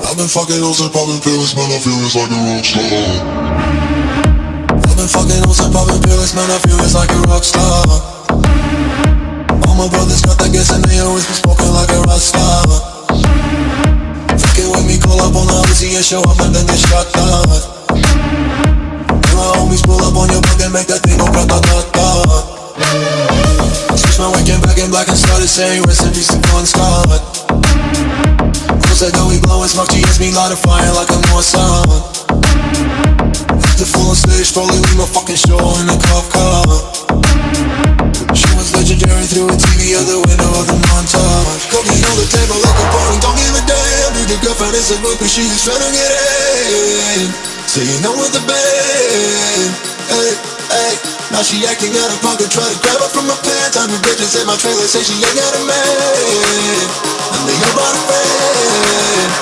I've been fucking hoes and popping pills, man, I feel it's like a rock star. I've been fucking hoes and popping pills, man, I feel it's like a rock star. All my brothers got that gas and they always been smoking like a rock star. Fucking with me, call up on the Uzi and show up and then get shot down. And my homies pull up on your block and make that thing go grata-ta-ta. Switch my weekend back in black and started saying rest in peace to Bon Scott. Close that door, we blowin' smoke, she hits me light a fire like a Mossad. After full on stage, probably leave my fucking show in a cop car. She was legendary through a TV out the window of the montage. Cocaine on the table like a party, don't give a damn. Dude, your girlfriend is a groupie, she is tryna get in. Saying I'm with the band, hey, hey. Now she acting out of pocket, try to grab her from my pants. I'm a bitches in my trailer, say she ain't got a man, and they all brought a friend.